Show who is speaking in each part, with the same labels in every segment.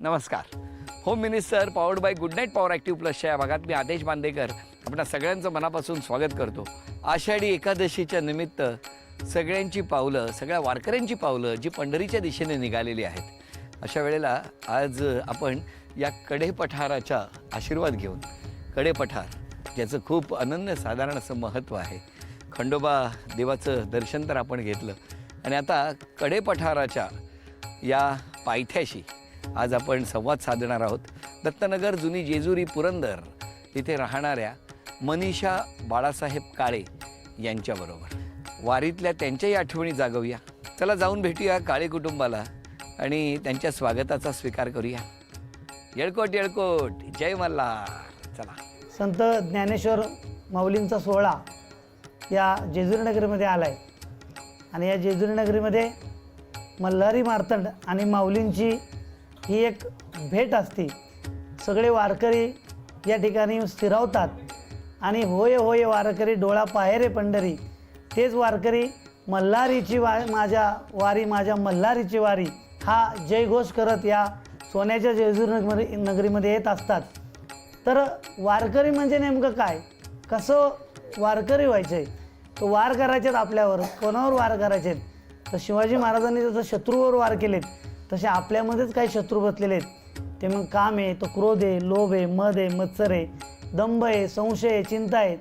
Speaker 1: नमस्कार. Home minister powered by good night power active प्लसच्या या भागात मी आदेश बांदेकर आपणा सगळ्यांचं मनापासून स्वागत करतो. आषाढी एकादशीच्या निमित्त सगळ्यांची पावलं, सगळ्या वारकऱ्यांची पावलं जी पंढरीच्या दिशेने निघालेली आहेत, अशा वेळेला आज आपण या कडेपठाराचा आशीर्वाद घेऊन, कडेपठार ज्याचं खूप अनन्यसाधारण असं महत्त्व आहे, खंडोबा देवाचं दर्शन तर आपण घेतलं आणि आता कडेपठाराच्या या पायथ्याशी आज आपण संवाद साधणार आहोत. दत्तनगर, जुनी जेजुरी, पुरंदर इथे राहणाऱ्या मनीषा बाळासाहेब काळे यांच्याबरोबर वारीतल्या त्यांच्याही आठवणी जागवूया. चला जाऊन भेटूया काळे कुटुंबाला आणि त्यांच्या स्वागताचा स्वीकार करूया. येळकोट येळकोट, जय मल्हार. चला.
Speaker 2: संत ज्ञानेश्वर माऊलींचा सोहळा या जेजुरी नगरीमध्ये आला आहे आणि या जेजुरी नगरीमध्ये मल्हारी मार्तंड आणि माऊलींची ही एक भेट असते. सगळे वारकरी या ठिकाणी स्थिरावतात आणि होय होय वारकरी डोळा पाहे रे पंढरी. तेच वारकरी मल्हारीची माझ्या वारी, माझ्या मल्हारीची वारी हा जयघोष करत या सोन्याच्या जेजुरी नगरीमध्ये येत असतात. तर वारकरी म्हणजे नेमकं काय, कसं वारकरी व्हायचं आहे, तो वार करायचे आहेत आपल्यावर, कोणावर वार करायचे आहेत. तर शिवाजी महाराजांनी जसं शत्रूवर वार केलेत तसे आपल्यामध्येच काही शत्रू बसलेले आहेत. ते मग काम आहे, तो क्रोध आहे, लोभ आहे, मद आहे, मत्सर आहे, दंभ आहे, संशय आहे, चिंता आहे.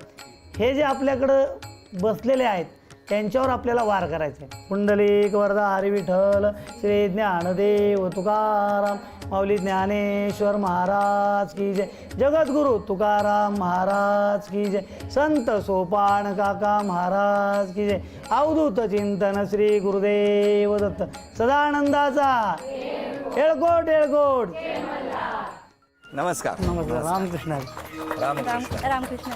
Speaker 2: हे जे आपल्याकडं बसलेले आहेत त्यांच्यावर आपल्याला वार करायचा आहे. पुंडलिक वरदा हरी विठ्ठल श्री ज्ञानदेव तुकाराम माऊली ज्ञानेश्वर महाराज की जय. जगद्गुरु तुकाराम महाराज की जय. संत सोपान काका महाराज की जय. अवधूत चिंतन श्री गुरुदेव दत्त सदानंदाचा. येळकोट येळकोट.
Speaker 1: नमस्कार.
Speaker 2: नमस्कार. रामकृष्ण.
Speaker 1: रामकृष्ण.
Speaker 3: रामकृष्ण.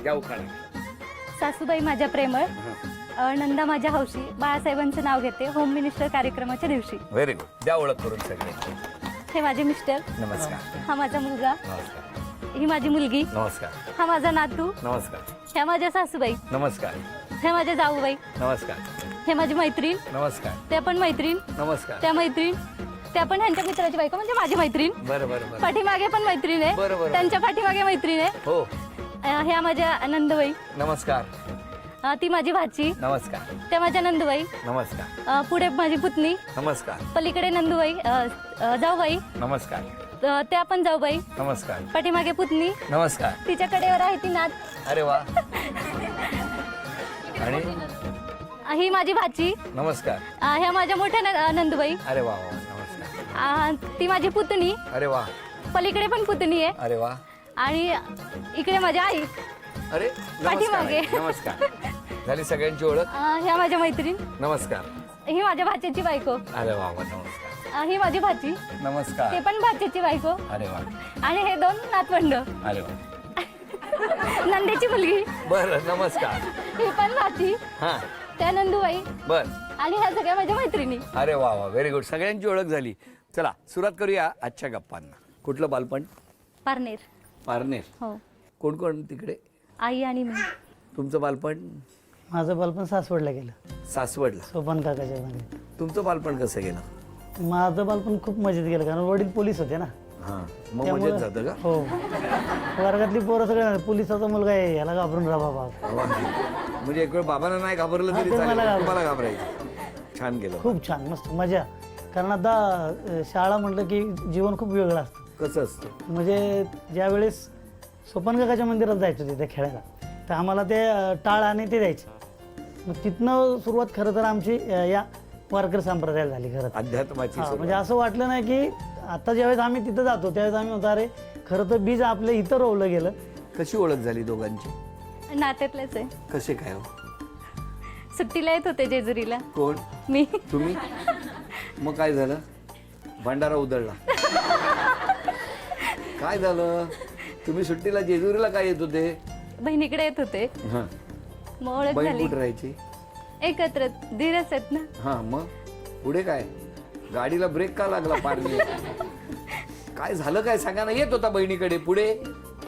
Speaker 1: या उखाणा.
Speaker 3: सासूबाई माझ्या प्रेमळ, नंदा माझ्या हौशी, बाळासाहेबांचं नाव घेते होम मिनिस्टर कार्यक्रमाच्या दिवशी.
Speaker 1: Very good. द्या ओळख करून सगळे.
Speaker 3: हे माझे मिस्टर.
Speaker 1: नमस्कार.
Speaker 3: हा माझा मुलगा.
Speaker 1: नमस्कार.
Speaker 3: ही माझी मुलगी.
Speaker 1: नमस्कार.
Speaker 3: हा माझा नातू.
Speaker 1: नमस्कार.
Speaker 3: ह्या माझ्या सासूबाई.
Speaker 1: नमस्कार.
Speaker 3: हे माझ्या जाऊबाई.
Speaker 1: नमस्कार.
Speaker 3: हे माझी मैत्रीण.
Speaker 1: नमस्कार.
Speaker 3: त्या पण मैत्रीण.
Speaker 1: नमस्कार.
Speaker 3: त्या मैत्रीण. त्या पण ह्यांच्या मित्राची बायको म्हणजे माझी मैत्रीण.
Speaker 1: बरं बरं बरं.
Speaker 3: पाठीमागे पण मैत्रीण आहे.
Speaker 1: बरं.
Speaker 3: त्यांच्या पाठीमागे मैत्रीण आहे.
Speaker 1: हो.
Speaker 3: ह्या माझ्या नंदबाई.
Speaker 1: नमस्कार.
Speaker 3: ती माझी भाची.
Speaker 1: नमस्कार.
Speaker 3: त्या माझ्या नंदबाई.
Speaker 1: नमस्कार.
Speaker 3: पुढे माझी पुतणी.
Speaker 1: नमस्कार.
Speaker 3: पलीकडे नंदूबाई, जाऊबाई.
Speaker 1: नमस्कार.
Speaker 3: त्या पण जाऊबाई.
Speaker 1: नमस्कार.
Speaker 3: पाठीमागे पुतणी.
Speaker 1: नमस्कार.
Speaker 3: तिच्या कडेवर आहे ती नात.
Speaker 1: अरे वा. आणि
Speaker 3: ही माझी भाची.
Speaker 1: नमस्कार.
Speaker 3: ह्या माझ्या मोठ्या नंदूबाई.
Speaker 1: अरे वा वा. नमस्कार.
Speaker 3: ती माझी पुतणी.
Speaker 1: अरे वा.
Speaker 3: पलीकडे पण पुतणी आहे.
Speaker 1: अरे वा.
Speaker 3: आणि इकडे माझी आई.
Speaker 1: अरे
Speaker 3: पाठीमागे.
Speaker 1: नमस्कार. झाली सगळ्यांची ओळख.
Speaker 3: ह्या माझ्या मैत्रीण.
Speaker 1: नमस्कार.
Speaker 3: ही माझ्या भाच्याची बायको.
Speaker 1: अरे वा वा. नमस्कार.
Speaker 3: ही माझी भाची.
Speaker 1: नमस्कार.
Speaker 3: ते पण भाच्याची बायको.
Speaker 1: अरे वा.
Speaker 3: आणि हे दोन नातवंड.
Speaker 1: अरे वा.
Speaker 3: नंदेची मुलगी.
Speaker 1: बरं. नमस्कार.
Speaker 3: ही पण भाची.
Speaker 1: हा.
Speaker 3: त्या नंदूबाई.
Speaker 1: बर.
Speaker 3: आणि ह्या सगळ्या माझ्या मैत्रिणी.
Speaker 1: अरे वा वा. Very good. सगळ्यांची ओळख झाली. चला सुरुवात करूया आजच्या गप्पांना. कुठलं बालपण?
Speaker 3: पारनेर.
Speaker 1: पारनेर.
Speaker 3: हो.
Speaker 1: कोण कोण तिकडे?
Speaker 3: आई आणि मी.
Speaker 1: तुमचं बालपण?
Speaker 2: माझं बालपण सासवडला गेलं,
Speaker 1: सासवडला.
Speaker 2: सोपान काकाच्या घरी.
Speaker 1: तुमचं बालपण कसं गेलं?
Speaker 2: माझं बालपण खूप मजेत गेलं कारण वडील पोलीस होते ना.
Speaker 1: हां. मग मजेत जातं का?
Speaker 2: हो. वर्गातली पोरं सगळे पोलिसाचा मुलगा आहे ह्याला घाबरून राहा बाबा.
Speaker 1: म्हणजे एक वेळ बाबांना नाही घाबरलं तरी
Speaker 2: ते
Speaker 1: चालेल,
Speaker 2: मला
Speaker 1: तुम्हाला घाबरायचं. छान गेलं.
Speaker 2: खूप छान, मस्त मजा. कारण आता शाळा म्हटलं की जीवन खूप वेगळं असतं.
Speaker 1: कसं असतं?
Speaker 2: म्हणजे ज्यावेळेस सोपान काकाच्या मंदिरात जायचं तिथे खेळायला, तर आम्हाला ते टाळ आणि ते द्यायचे. मग तिथनं सुरुवात खरं तर आमची या वारकरी संप्रदायाला झाली खरं.
Speaker 1: अध्यात्माची.
Speaker 2: म्हणजे असं वाटलं नाही की आता ज्यावेळेस आम्ही तिथं जातो त्यावेळेस आम्ही म्हणतो अरे खरं तर बीज आपलं इथं रोवलं गेलं.
Speaker 1: कशी ओळख झाली दोघांची?
Speaker 3: नात्यातलेच आहे.
Speaker 1: कसे काय हो?
Speaker 3: सुट्टीला येत होते जेजुरीला.
Speaker 1: कोण?
Speaker 3: मी.
Speaker 1: तुम्ही? मग काय झालं? भंडारा उधळला. काय झालं? तुम्ही सुट्टीला जेजुरीला काय येत होते?
Speaker 3: बहिणीकडे येत होते,
Speaker 1: हा.
Speaker 3: मग ओळख
Speaker 1: बहीण
Speaker 3: झाली.
Speaker 1: कुठे राहायची?
Speaker 3: एकत्र धीरच आहेत ना.
Speaker 1: हा, मग पुढे काय? गाडीला ब्रेक का लागला पारणी? काय झालं काय सांगा ना. येत होता बहिणीकडे, पुढे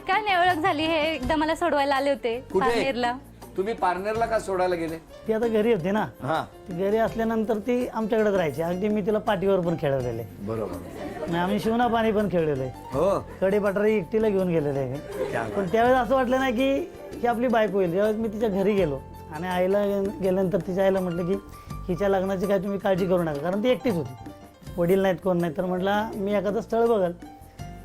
Speaker 3: काय नाही, ओळख झाली. हे एकदा मला सोडवायला आले होते
Speaker 1: कुठे?
Speaker 3: पारनेरला.
Speaker 1: तुम्ही पारनेरला का सोडायला गेले?
Speaker 2: ती आता घरी होती ना,
Speaker 1: हा,
Speaker 2: ती घरी असल्यानंतर ती आमच्याकडेच राहायची. अगदी मी तिला पाठीवर पण खेळवलेले,
Speaker 1: बरोबर.
Speaker 2: आम्ही शिवना पाणी पण खेळलेलो आहे.
Speaker 1: हो,
Speaker 2: कडे पठारी एकटीला घेऊन गेलेले आहे. पण त्यावेळेस असं वाटलं नाही की ही आपली बायको होईल. ज्यावेळेस मी तिच्या घरी गेलो आणि आईला गेल्यानंतर तिच्या आईला म्हटलं की हिच्या लग्नाची काय तुम्ही काळजी करू नका, कारण ती एकटीच होती, वडील नाहीत, कोण नाही. तर म्हटलं मी एखादं स्थळ बघल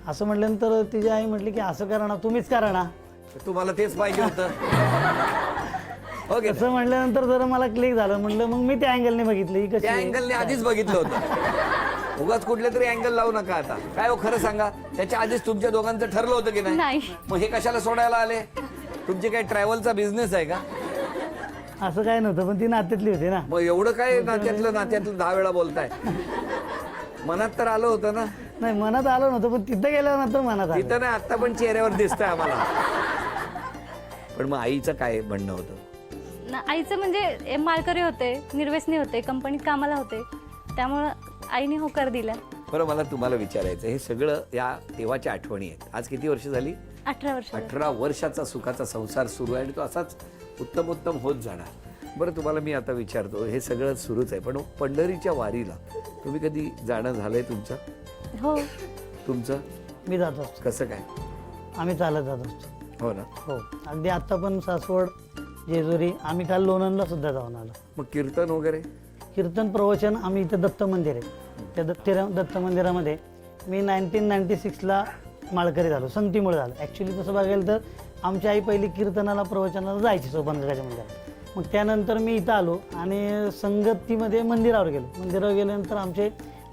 Speaker 2: असं म्हटल्यानंतर तिची आई म्हटली की असं करा ना, तुम्हीच करा ना.
Speaker 1: तुम्हाला तेच पाहिजे होतं. ओके,
Speaker 2: असं म्हटल्यानंतर जरा मला क्लिक झालं. म्हटलं मग मी त्या अँगलने बघितलं ही कशी
Speaker 1: त्या
Speaker 2: आहे.
Speaker 1: अँगलने आधीच बघितलं होतं. उगाच कुठले तरी अँगल लावू नका आता. काय हो, खरं सांगा, त्याच्या आधीच तुमच्या दोघांचं ठरलं होतं की नाही?
Speaker 3: नाही.
Speaker 1: मग हे कशाला सोडायला आले? तुमचे काय ट्रॅव्हलचा बिझनेस आहे का?
Speaker 2: असं काय नव्हतं, पण ती नात्यातली होती ना.
Speaker 1: मग एवढं काय नात्यातलं 10 वेळा बोलताय? मनात तर आलं होतं ना?
Speaker 2: नाही, मनात आलं नव्हतं, पण तिथं गेल्यानंतर मनात आलं.
Speaker 1: तिथं नाही, आता पण चेहऱ्यावर दिसतंय आम्हाला. पण मग आईचं काय म्हणणं होतं?
Speaker 3: आईचं म्हणजे माळकरी होते, निर्व्यसनी होते, कंपनीत कामाला होते, त्यामुळं आईने होकार दिला.
Speaker 1: बरं, मला तुम्हाला विचारायचं, हे सगळं या तेव्हाच्या आठवणी आहेत. आज किती वर्ष झाली?
Speaker 3: 18 वर्ष.
Speaker 1: 18 वर्षाचा सुखाचा संसार सुरू आहे आणि तो असाच उत्तम उत्तम होत जाणार. बरं, तुम्हाला मी आता विचारतो, हे सगळं सुरूच आहे, पण पंढरीच्या वारीला तुम्ही कधी जाणं झालंय तुमचं?
Speaker 3: हो.
Speaker 1: तुमचं
Speaker 2: मी जात असतो,
Speaker 1: कसं काय?
Speaker 2: आम्ही चालत जात असतो.
Speaker 1: हो ना.
Speaker 2: हो, अगदी आत्ता पण सासवड, जेजुरी, आम्ही काल लोणंदला सुद्धा जाऊन आलो.
Speaker 1: मग कीर्तन वगैरे?
Speaker 2: कीर्तन प्रवचन आम्ही इथं दत्त मंदिर आहे, त्या दत्त मंदिरामध्ये मी 1996ला माळकरी झालो, संगतीमुळे झालो. ॲक्च्युली तसं बघायला तर आमची आई पहिली कीर्तनाला प्रवचनाला जायची सोपानकाच्या मंदिरात. मग त्यानंतर मी इथं आलो आणि संगतीमध्ये मंदिरावर गेलो. मंदिरावर गेल्यानंतर आमचे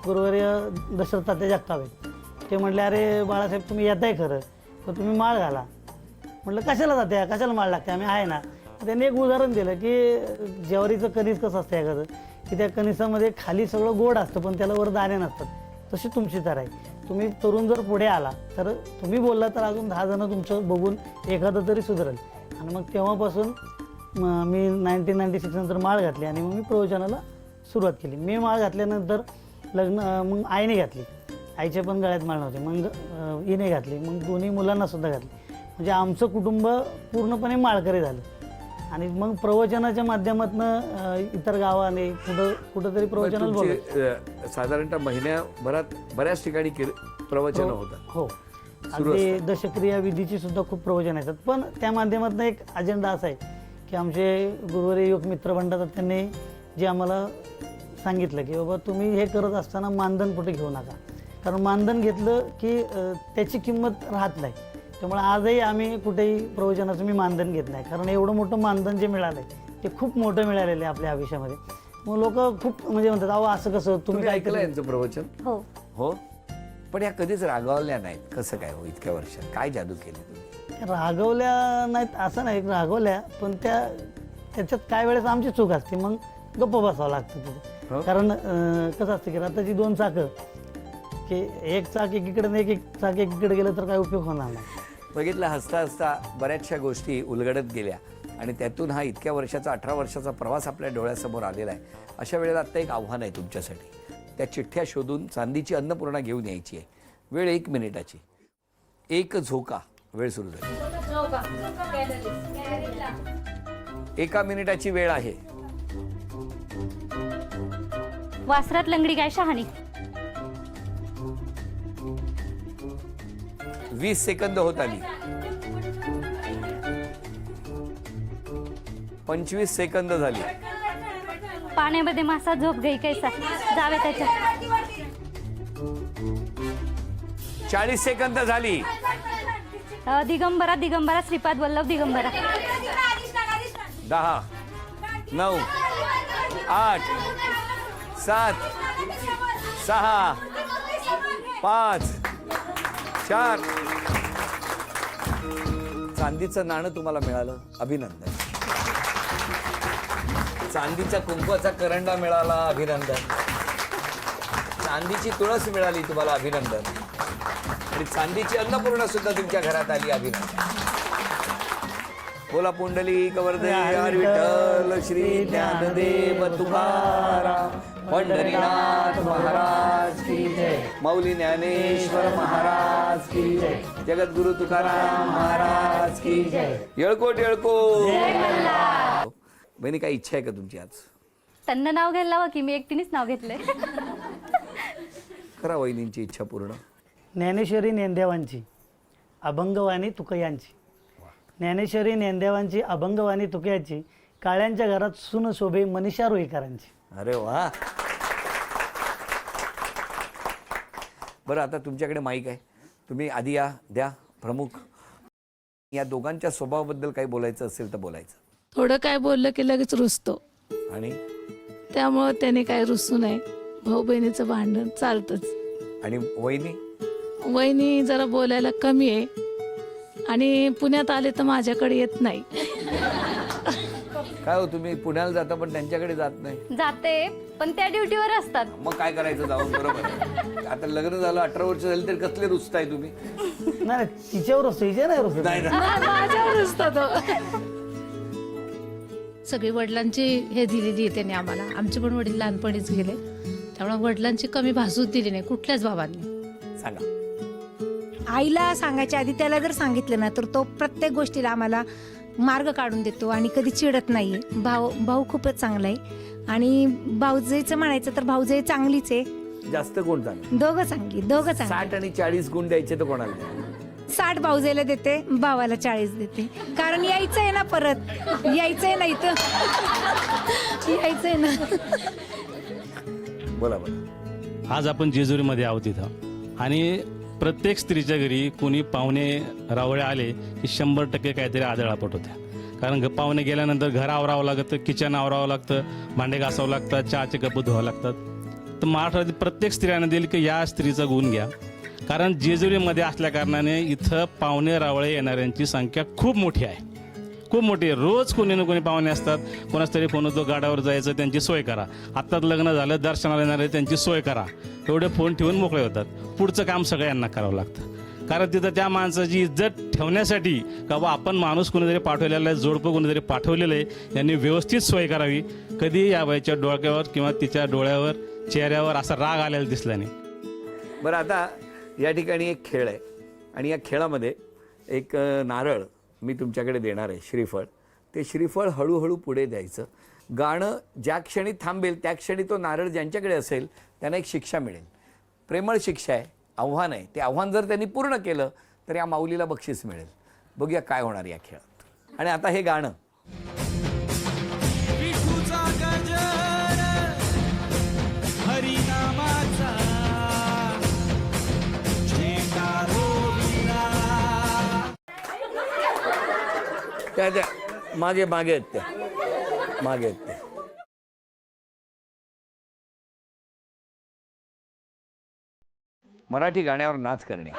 Speaker 2: गुरुवर्य दशरथ तात्या जगताप आहेत. ते म्हटले, अरे बाळासाहेब तुम्ही येत आहे खरं, तर तुम्ही माळ घाला. म्हटलं कशाला जाते, कशाला माळ लागते, आम्ही आहे ना. त्यांनी एक उदाहरण दिलं की ज्वारीचं कणीस कसं असतं एखादं, की त्या कणिसामध्ये खाली सगळं गोड असतं पण त्याला वर दाणे नसतात. तशी तुमची तर आहे. तुम्ही तरुण जर पुढे आला तर तुम्ही बोलला तर अजून 10 जण तुमचं बघून एखादं तरी सुधारेल. आणि मग तेव्हापासून मी 1996 नंतर माळ घातली आणि मग मी प्रवचनाला सुरुवात केली. मी माळ घातल्यानंतर मग आईने घातली, आईच्या पण गळ्यात माळ नव्हती, मग हिने घातली, मग दोन्ही मुलांना सुद्धा घातली. म्हणजे आमचं कुटुंब पूर्णपणे माळकरी झालं. आणि मग प्रवचनाच्या माध्यमातून इतर गावाने कुठंतरी प्रवचनाला बोलवलं.
Speaker 1: साधारणतः महिन्याभरात बऱ्याच ठिकाणी प्रवचन होतं.
Speaker 2: हो, अगदी दशक्रिया विधीची सुद्धा खूप प्रवचन येतात. पण त्या माध्यमातून एक अजेंडा असा आहे की आमचे गुरुवारी योग मित्र म्हणतात, त्यांनी जे आम्हाला सांगितलं की बाबा तुम्ही हे करत असताना मानधन कुठे घेऊ नका, कारण मानधन घेतलं की त्याची किंमत राहत नाही. त्यामुळे आजही आम्ही कुठेही प्रवचनाचं मी मानधन घेत नाही, कारण एवढं मोठं मानधन जे मिळालं आहे ते खूप मोठं मिळालेलं आहे आपल्या आयुष्यामध्ये. मग लोक खूप म्हणजे म्हणतात, अहो असं कसं तुम्ही काय
Speaker 1: ऐकलं यांचं प्रवचन?
Speaker 3: हो.
Speaker 1: हो, पण या कधीच रागावल्या नाहीत. कसं काय हो, इतक्या वर्षात काय जादू केली तुम्ही?
Speaker 2: रागवल्या नाहीत असं नाही, रागवल्या, पण त्याच्यात काय वेळेस आमची चूक असते, मग गप्प बसावं लागतं तिथे. कारण कसं असतं की रथाची 2 चाकं, की एक चाक एकीकडे नाही, एक चाक एकीकडे गेलं तर काय उपयोग होणार नाही.
Speaker 1: बघितलं, हसता हसता बऱ्याचशा गोष्टी उलगडत गेल्या आणि त्यातून हा इतक्या वर्षाचा 18 वर्षाचा प्रवास आपल्या डोळ्यासमोर आलेला आहे. अशा वेळेला आत्ता एक आव्हान आहे तुमच्यासाठी. त्या चिठ्ठ्या शोधून चांदीची अन्नपूर्णा घेऊन यायची आहे. वेळ 1 मिनिटाची. 1 झोका. वेळ सुरू झाली. 1 मिनिटाची वेळ आहे.
Speaker 3: वासरात लंगडी गाय शहाणी.
Speaker 1: 20 सेकंद होत आली. 25 सेकंद झाली.
Speaker 3: पाण्यामध्ये मासा झोप गई कैसा जावे त्याच्या.
Speaker 1: 40 सेकंद झाली.
Speaker 3: दिगंबरा दिगंबरा श्रीपाद वल्लभ दिगंबरा.
Speaker 1: 10 9 8 7 6 5 4. चांदीचं नाणं तुम्हाला मिळालं, अभिनंदन. चांदीचा कुंकवाचा करंडा मिळाला, अभिनंदन. चांदीची तुळस मिळाली तुम्हाला, अभिनंदन. आणि चांदीची अन्नपूर्णा सुद्धा तुमच्या घरात आली, अभिनंदन. बोला पुंडलिक वरदे हरी विठ्ठल श्री ज्ञानदेव तुकाराम पंढरीनाथ महाराज की जय, माऊली ज्ञानेश्वर महाराज की जय, जगद्गुरु तुकाराम महाराज की जय. येळकोट येळकोट. बहिणी काही इच्छा आहे का तुमची आज?
Speaker 3: त्यांना नाव घ्यायला हवं की मी एकटीनेच नाव घेतलंय.
Speaker 1: करा वहिनींची इच्छा पूर्ण.
Speaker 2: ज्ञानेश्वरी ज्ञानदेवांची अभंगवाणी तुकयांची, ज्ञानेश्वरी ज्ञानदेवांची अभंगवाणी तुकयाची, काळ्यांच्या घरात सुन शोभे मनीषा रुईकरांची.
Speaker 1: अरे वा. बरं आता तुमच्याकडे माईक आहे, तुम्ही आधी या द्या. प्रमुख या दोघांच्या स्वभावाबद्दल काही बोलायचं असेल तर बोलायचं.
Speaker 4: थोडं काय बोललं की लगेच रुसतो,
Speaker 1: आणि
Speaker 4: त्यामुळं त्याने काय रुसू नये. भाऊ बहिणीचं भांडण चालतंच.
Speaker 1: आणि वहिनी
Speaker 4: वहिनी जरा बोलायला कमी आहे आणि पुण्यात आले तर माझ्याकडे येत नाही.
Speaker 1: काय हो, तुम्ही पुण्याला जाता पण त्यांच्याकडे जात नाही?
Speaker 3: जाते पण त्या ड्युटीवर असतात.
Speaker 1: मग काय करायचं जाऊन? बरोबर आहे. आता लग्न झालं 18 वर्ष झाली तरी कसले रुसताय तुम्ही?
Speaker 2: नाही तिच्यावर असतो, हिच्या नाही रुसत.
Speaker 1: नाही ना.
Speaker 4: माझ्यावर रुसतो तो.
Speaker 5: सगळी वडिलांची हे दिलेली आहे त्याने आम्हाला. आमचे पण वडील लहानपणीच गेले, त्यामुळे वडिलांची कमी भासूच दिली नाही कुठल्याच बाबांनी.
Speaker 1: सांगा.
Speaker 6: आईला सांगायच्या आधी त्याला जर सांगितलं ना तर तो प्रत्येक गोष्टीला आम्हाला मार्ग काढून देतो आणि कधी चिडत नाहीये. भाऊ खूपच चांगला आहे आणि भाऊजाईचं म्हणायचं तर भाऊजाई चांगलीच आहे.
Speaker 1: जास्त कोण चांगलं?
Speaker 6: दोघं चांगली.
Speaker 1: 60 आणि 40 गुण द्यायचे तर कोणाला द्या?
Speaker 6: 60 भाऊजाईला देते, भावाला 40 देते. कारण यायचंय ना, परत यायचंय ना इथं. यायचंय ना.
Speaker 1: बोला बोला.
Speaker 7: आज आपण जेजुरीमध्ये आहोत इथं आणि प्रत्येक स्त्रीच्या घरी कोणी पाहुणे रावळे आले की 100% काहीतरी आदळापट होत्या. कारण पाहुणे गेल्यानंतर घर आवरावं लागतं, किचन आवरावं लागतं, भांडे घासावं लागतात, चहाचे कप धुवावं लागतात. तर महाराष्ट्रातील प्रत्येक स्त्रियांना दिली की या स्त्रीचा गुण घ्या. कारण जेजुरीमध्ये असल्या कारणाने इथं पाहुणे रावळे येणाऱ्यांची संख्या खूप मोठी आहे, खूप मोठी आहे. रोज कोणी ना कोणी पाहुणे असतात. कोणाच तरी फोन होतो गाड्यावर जायचं त्यांची सोय करा, आत्ताच लग्न झालं दर्शनाला येणार आहे त्यांची सोय करा. एवढे फोन ठेवून मोकळे होतात. पुढचं काम सगळ्यांना करावं लागतं. कारण तिथं त्या माणसाची इज्जत ठेवण्यासाठी का बा आपण माणूस कोणीतरी पाठवलेला आहे, जोडपं कोणीतरी पाठवलेलं आहे, यांनी व्यवस्थित सोय करावी. कधी या बाईच्या डोक्यावर किंवा तिच्या डोळ्यावर चेहऱ्यावर असा राग आलेला दिसला नाही.
Speaker 1: बरं आता या ठिकाणी एक खेळ आहे आणि या खेळामध्ये एक नारळ मी तुमच्याकडे देणार आहे, श्रीफळ. ते श्रीफळ हळूहळू पुढे द्यायचं. गाणं ज्या क्षणी थांबेल त्या क्षणी तो नारळ ज्यांच्याकडे असेल त्यांना एक शिक्षा मिळेल. प्रेमळ शिक्षा आहे, आव्हान आहे. ते आव्हान जर त्यांनी पूर्ण केलं तर या माऊलीला बक्षीस मिळेल. बघूया काय होणार या खेळात. आणि आता हे गाणं त्या मागे मागे आहेत, त्या मागे आहेत त्या. मराठी गाण्यावर नाच करणे.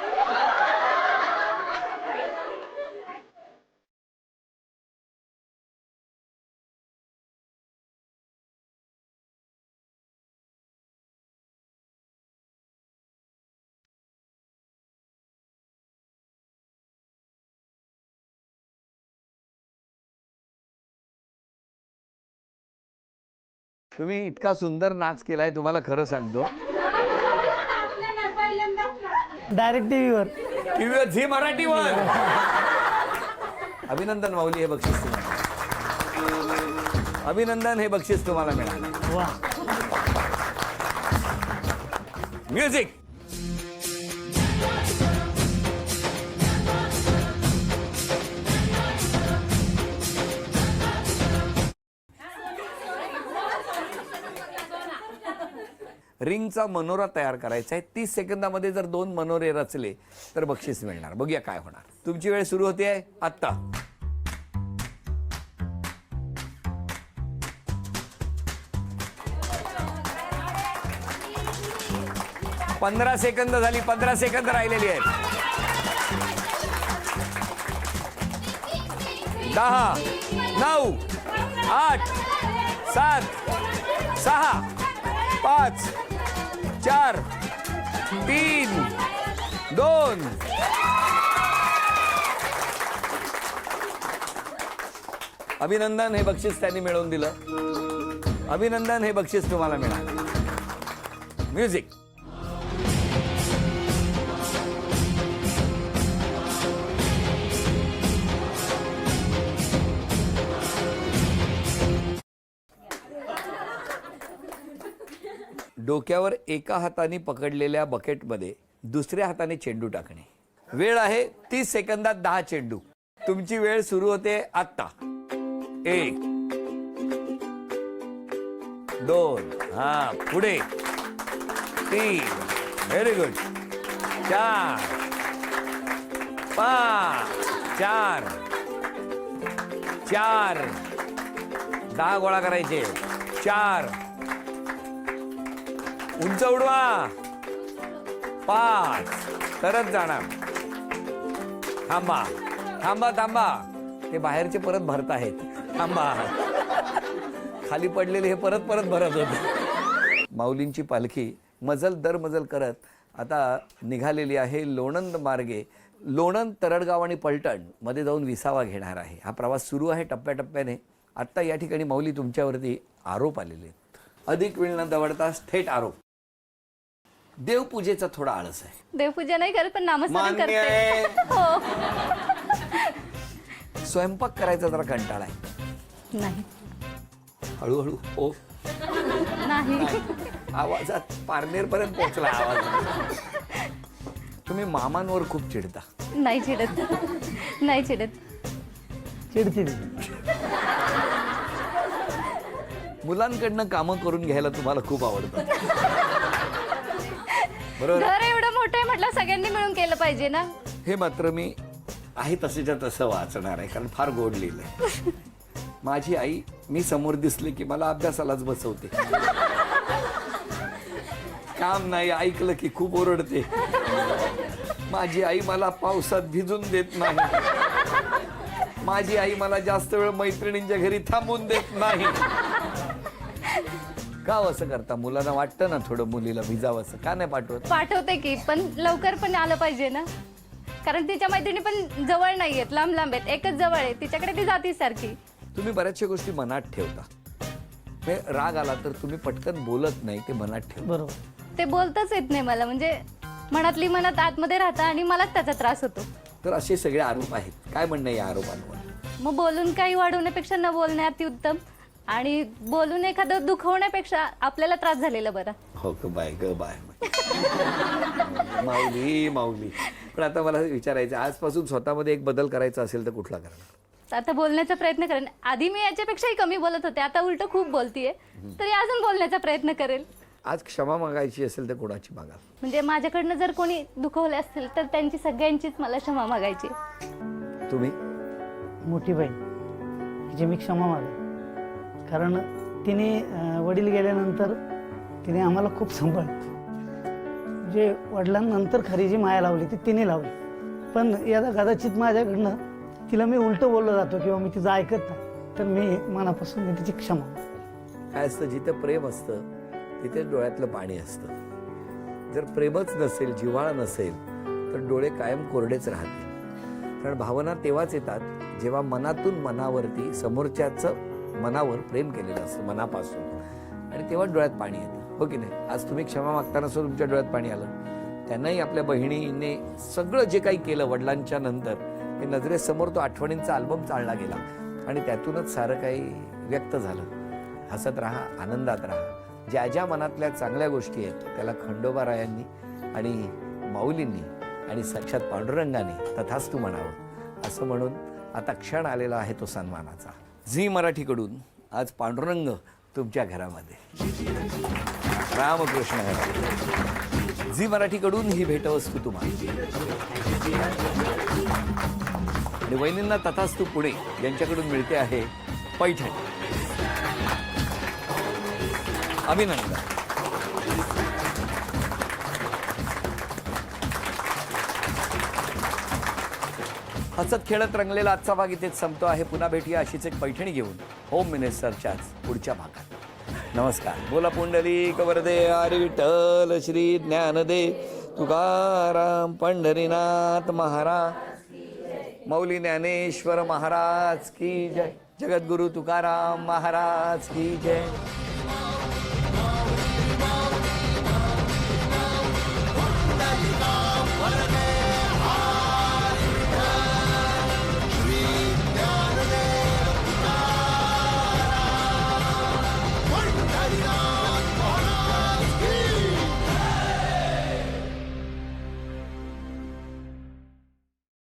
Speaker 1: तुम्ही इतका सुंदर नाच केलाय, तुम्हाला खरं सांगतो.
Speaker 2: डायरेक्ट टीव्हीवर.
Speaker 1: टीव्हीवर, झी मराठीवर. अभिनंदन माऊली, हे बक्षीस तुम्हाला. अभिनंदन, हे बक्षीस तुम्हाला मिळालं.
Speaker 2: वा.
Speaker 1: म्युझिक. रिंगचा मनोरा तयार करायचा आहे. 30 सेकंदामध्ये जर 2 मनोरे रचले तर बक्षीस मिळणार. बघूया काय होणार. तुमची वेळ सुरू होते आहे आत्ता. पंधरा सेकंद झाली. 15 सेकंद राहिलेली आहेत. 10, 9, 8, 7, 6, 5, 4, 3, 2. अभिनंदन, हे बक्षीस त्यांनी मिळवून दिलं. अभिनंदन, हे बक्षीस तुम्हाला मिळालं. म्युझिक. डोक्यावर एका हाताने पकडलेल्या बकेटमध्ये दुसऱ्या हाताने चेंडू टाकणे. वेळ आहे 30 सेकंदात 10 चेंडू. तुमची वेळ सुरू होते आत्ता. 1 2 हा पुढे 3 व्हेरी गुड 4 5 4 4 10 गोळा करायचे. 4 उंच उडवा. 5 तरच जाणार. थांबा थांबा थांबा, ते बाहेरचे परत भरत आहेत. थांबा, खाली पडलेले हे परत परत भरत होते. माऊलींची पालखी मजल दर मजल करत आता निघालेली आहे लोणंद मार्गे. लोणंद, तरडगाव आणि पलटण मध्ये जाऊन विसावा घेणार आहे. हा प्रवास सुरू आहे टप्प्याटप्प्याने. आत्ता या ठिकाणी माऊली तुमच्यावरती आरोप आलेले आहेत. अधिक वेळ न दवडता थेट आरोप. देवपूजेचा थोडा आळस आहे.
Speaker 3: देवपूजा नाही करत, पण नामस्मरण
Speaker 1: मान्य
Speaker 3: करते.
Speaker 1: आहे.
Speaker 3: हो.
Speaker 1: स्वयंपाक करायचा जरा कंटाळा आहे.
Speaker 3: नाही
Speaker 1: हळूहळू ओ
Speaker 3: नाही.
Speaker 1: आवाजात पारनेर पर्यंत पोहोचला आवाज. तुम्ही मामांवर खूप चिडता.
Speaker 3: नाही चिडत. नाही चिडत.
Speaker 2: चिडचिड.
Speaker 1: मुलांकडनं कामं करून घ्यायला तुम्हाला खूप आवडतं. बरोबर.
Speaker 3: घर एवढं मोठं आहे म्हटलं, सगळ्यांनी मिळून केलं पाहिजे ना.
Speaker 1: हे मात्र मी आहे तसेच्या तसं वाचणार आहे, कारण फार गोड लिहिलंय. माझी आई मी समोर दिसले की मला अभ्यासालाच बसवते. काम नाही ऐकलं की खूप ओरडते. माझी आई मला पावसात भिजून देत नाही. माझी आई मला जास्त वेळ मैत्रिणींच्या घरी थांबून देत नाही. का असं करता? मुलांना वाटतं ना थोडं मुलीला भिजावं, असं का नाही पाठवत?
Speaker 3: पाठवते की, पण लवकर पण आलं पाहिजे ना, कारण तिच्या मैत्रिणी पण जवळ नाही आहेत, लांब लांब आहेत. एकच जवळ आहे, तिच्याकडे ती जाती सारखी.
Speaker 1: तुम्ही बऱ्याचशा गोष्टी मनात ठेवता. म्हणजे राग आला तर तुम्ही पटकन बोलत नाही, ते मनात ठेव.
Speaker 2: बरोबर.
Speaker 3: ते बोलताच येत नाही मला, म्हणजे मनातली मनात आतमध्ये राहतं आणि मलाच त्याचा त्रास होतो.
Speaker 1: तर असे सगळे आरोप आहेत. काय म्हणणं आहे या आरोपांवर?
Speaker 3: मग बोलून काही वाढवण्यापेक्षा न बोलणे अतिउत्तम, आणि बोलून एखादं दुखवण्यापेक्षा आपल्याला त्रास झालेला बरा.
Speaker 1: हो ग बाय माऊली माऊली. पण आता मला विचारायचं, आजपासून स्वतःमध्ये एक बदल करायचा असेल तर कुठला करणार?
Speaker 3: आता बोलण्याचा प्रयत्न करेन. आधी मी याच्यापेक्षाही कमी बोलत होते, आता उलट खूप बोलतीये, तरी अजून बोलण्याचा प्रयत्न करेल.
Speaker 1: आज क्षमा मागायची असेल तर कोणाची मागाल?
Speaker 3: म्हणजे माझ्याकडनं जर कोणी दुखवले असतील तर त्यांची सगळ्यांचीच मला क्षमा मागायची.
Speaker 1: तुम्ही?
Speaker 2: मोठी बहीण, हिची मी क्षमा मागेन. कारण तिने वडील गेल्यानंतर तिने आम्हाला खूप सांभाळलं. म्हणजे वडिलांनंतर खरी जी माया लावली ती तिने लावली. पण याला कदाचित माझ्याकडनं तिला मी उलटं बोललो जातो किंवा मी तिचं ऐकत नाही, तर मी मनापासून मी तिची क्षमा.
Speaker 1: काय असतं, जिथं प्रेम असतं तिथे डोळ्यातलं पाणी असतं. जर प्रेमच नसेल, जिव्हाळा नसेल, तर डोळे कायम कोरडेच राहतील. कारण भावना तेव्हाच येतात जेव्हा मनातून मनावरती समोरच्याचं मनावर प्रेम केलेलं असतं मनापासून, आणि तेव्हा डोळ्यात पाणी येतं. हो की नाही? आज तुम्ही क्षमा मागताना सुद्धा तुमच्या डोळ्यात पाणी आलं. त्यांनाही आपल्या बहिणीने सगळं जे काही केलं वडिलांच्या नंतर, हे नजरेसमोर तो आठवणींचा अल्बम चालला गेला, आणि त्यातूनच सारं काही व्यक्त झालं. हसत राहा, आनंदात राहा. ज्या ज्या मनातल्या चांगल्या गोष्टी आहेत त्याला खंडोबारायांनी आणि माऊलींनी आणि साक्षात पांडुरंगाने तथास्तु म्हणावं. असं म्हणून आता क्षण आलेला आहे तो सन्मानाचा. झी मराठीकडून आज पांडुरंग तुमच्या घरामध्ये. रामकृष्ण हरी. झी मराठीकडून ही भेटवस्तू तुम्हाला. आणि वहिनींना तथास्तु पुणे यांच्याकडून मिळते आहे पैठणी. अभिनंदन. हसत खेळत रंगलेला आजचा भाग इथेच संपतो आहे. पुन्हा भेटूया अशीच एक पैठणी घेऊन होम मिनिस्टरच्याच पुढच्या भागात. नमस्कार. बोला पुंडलिक वरदे हरी विठ्ठल श्री ज्ञानदे तुकाराम पंढरीनाथ महाराज, मौली ज्ञानेश्वर महाराज की जय. जगद्गुरु तुकाराम महाराज की जय.